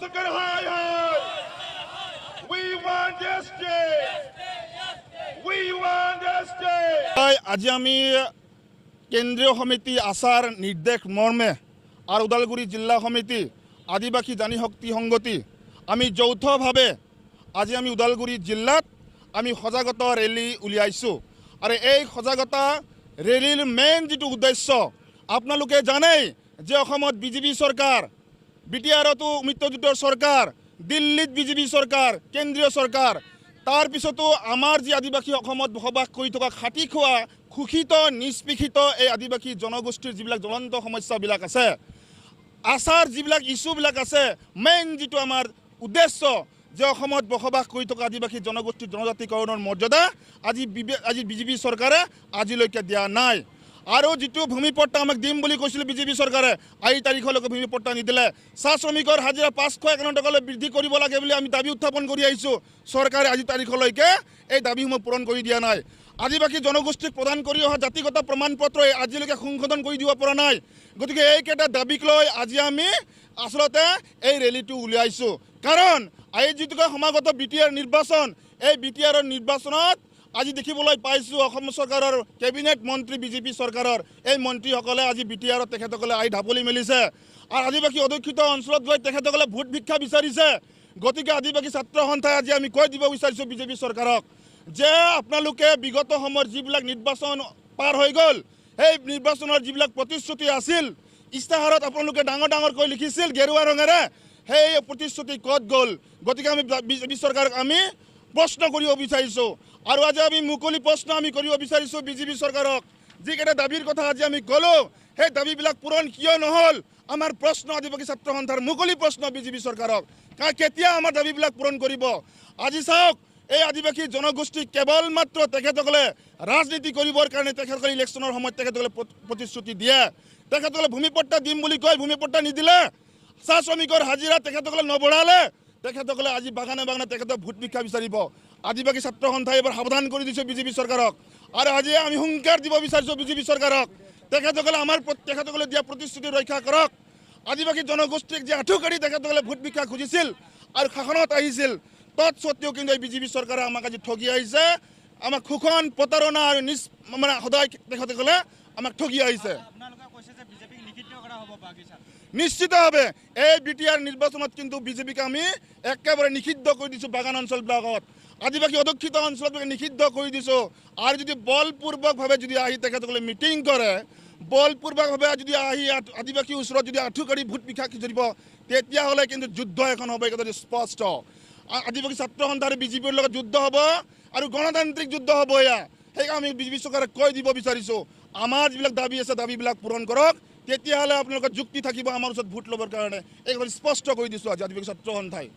Second high high. We want justice. We want justice. আজি আমি কেন্দ্রীয় সমিতি আচার নির্দেশ মর্মে আর ওদালগুৰি জিলা সমিতি আদিবাসী জানি শক্তি সংগতি আমি যৌথভাৱে আজি আমি ওদালগুৰি জিলাত আমি সজাগতা ৰেলী উলিয়াইছোঁ আৰু এই সজাগতা ৰেলীৰ মেইন যেটো উদ্দেশ্য আপোনালোকে জানেই যে অসমত বিজেপি চৰকাৰ বিটিআৰতো মিত্ৰজোঁটৰ চৰকাৰ দিল্লীত বিজেপি চৰকাৰ কেন্দ্ৰীয় চৰকাৰ তাৰ পিছতো আমাৰ যি আদিবাসী অসমত বসবাস কৰি থকা খাটি খোৱা শোষিত নিষ্পেষিত এই আদিবাসী জনগোষ্ঠীৰ যিবিলাক জ্বলন্ত সমস্যাবিলাক আছে আচাৰ যিবিলাক ইস্যুবিলাক আছে মেইন যেটো আমাৰ উদ্দেশ্য যে অসমত বসবাস কৰি থকা আদিবাসী জনগোষ্ঠীৰ জনজাতিকৰণৰ মৰ্যাদা আজি বিজেপি চৰকাৰে আজিলৈকে দিয়া নাই আৰু যেটো ভূমিপট্টা আমাক দিম বুলি কৈছিল বিজেপি চৰকাৰে এই তাৰিখলৈকে ভূমিপট্টা নিদিলে চাহ শ্ৰমিকৰ হাজিৰা 551 টকালৈ বৃদ্ধি কৰিব লাগে বুলি আমি দাবী উত্থাপন কৰি আহিছোঁ চৰকাৰে আজি তাৰিখলৈকে এই দাবীসমূহ পূৰণ কৰি দিয়া নাই আদিবাসী জনগোষ্ঠীক প্ৰদান কৰি অহা জাতিগত প্ৰমাণপত্ৰ আজিলৈকে সংশোধন কৰি দিব পৰা নাই গতিকে এইকেইটা দাবীক লৈ আজি আমি আচলতে এই ৰেলীটো উলিয়াইছোঁ কাৰণ এই যিটো সমাগত বিটিআৰ নিৰ্বাচন এই বিটিআৰৰ নিৰ্বাচনত আজি দেখিবলৈ পাইছোঁ অসম চৰকাৰৰ কেবিনেট মন্ত্ৰী বিজেপি চৰকাৰৰ এই মন্ত্ৰীসকলে আজি বিটিআৰত তেখেতসকলে আই ঢাপলি মেলিছে আৰু আদিবাসী অধ্যুষিত অঞ্চলত গৈ তেখেতসকলে ভোট ভিক্ষা বিচাৰিছে গতিকে আদিবাসী ছাত্ৰ সন্থাই আজি আমি কৈ দিব বিচাৰিছোঁ বিজেপি চৰকাৰক যে আপোনালোকে বিগত সময়ৰ যিবিলাক নিৰ্বাচন পাৰ হৈ গ'ল সেই নিৰ্বাচনৰ যিবিলাক প্ৰতিশ্ৰুতি আছিল ইস্তাহাৰত আপোনালোকে ডাঙৰ ডাঙৰকৈ লিখিছিল গেৰুৱা ৰঙেৰে সেই প্ৰতিশ্ৰুতি ক'ত গ'ল গতিকে আমি বিজেপি চৰকাৰক আমি প্ৰশ্ন কৰিব বিচাৰিছোঁ আৰু আজি আমি মুকলি প্ৰশ্ন আমি কৰিব বিচাৰিছোঁ বিজেপি চৰকাৰক যিকেইটা দাবীৰ কথা আজি আমি ক'লোঁ সেই দাবীবিলাক পূৰণ কিয় নহ'ল আমাৰ প্ৰশ্ন আদিবাসী ছাত্ৰ সন্থাৰ মুকলি প্ৰশ্ন বিজেপি চৰকাৰক কেতিয়া আমাৰ দাবীবিলাক পূৰণ কৰিব আজি চাওক এই আদিবাসী জনগোষ্ঠীক কেৱল মাত্ৰ তেখেতসকলে ৰাজনীতি কৰিবৰ কাৰণে তেখেতসকলে ইলেকশ্যনৰ সময়ত তেখেতসকলে প্ৰতিশ্ৰুতি দিয়ে তেখেতসকলে ভূমিপট্টা দিম বুলি কয় ভূমিপট্টা নিদিলে চাহ শ্ৰমিকৰ হাজিৰা তেখেতসকলে নবঢ়ালে তেখেতসকলে আজি বাগানে বাগানে তেখেতক ভোট ভিক্ষা বিচাৰিব আদিবাসী ছাত্ৰ সন্থাই এবাৰ সাৱধান কৰি দিছে বিজেপি চৰকাৰক আৰু আজি আমি হুংকাৰ দিব বিচাৰিছোঁ বিজেপি চৰকাৰক তেখেতসকলে দিয়া প্ৰতিশ্ৰুতি ৰক্ষা কৰক আদিবাসী জনগোষ্ঠীক যে আঁঠুকাঢ়ি তেখেতসকলে ভোট ভিক্ষা খুজিছিল আৰু শাসনত আহিছিল তৎসত্ত্বেও কিন্তু এই বিজেপি চৰকাৰে আমাক আজি ঠগি আহিছে আমাক শোষণ প্ৰতাৰণা আৰু মানে সদায় তেখেতসকলে আমাক ঠগি আহিছে নিশ্চিতভাৱে এই বিটিআৰ নিৰ্বাচনত কিন্তু বিজেপিক আমি একেবাৰে নিষিদ্ধ কৰি দিছোঁ বাগান অঞ্চলবিলাকত আদিবাসী অধ্যুষিত অঞ্চলবিলাক নিষিদ্ধ কৰি দিছোঁ আৰু যদি বলপূৰ্বকভাৱে যদি আহি তেখেতসকলে মিটিং কৰে বলপূৰ্বকভাৱে যদি আহি আদিবাসীৰ ওচৰত যদি আঁঠুকাঢ়ি ভোট ভিক্ষা খুজিব তেতিয়াহ'লে কিন্তু যুদ্ধ এখন হ'ব এইটো স্পষ্ট আদিবাসী ছাত্ৰ সন্থা আৰু বিজেপিৰ লগত যুদ্ধ হ'ব আৰু গণতান্ত্ৰিক যুদ্ধ হ'ব এয়া সেইকাৰণে আমি বিজেপি চৰকাৰক কৈ দিব বিচাৰিছোঁ আমাৰ যিবিলাক দাবী আছে দাবীবিলাক পূৰণ কৰক তেতিয়াহ'লে আপোনালোকৰ যুক্তি থাকিব আমাৰ ওচৰত ভোট ল'বৰ কাৰণে এইখন স্পষ্ট কৰি দিছোঁ আজি আদিবাসী ছাত্ৰ সন্থাই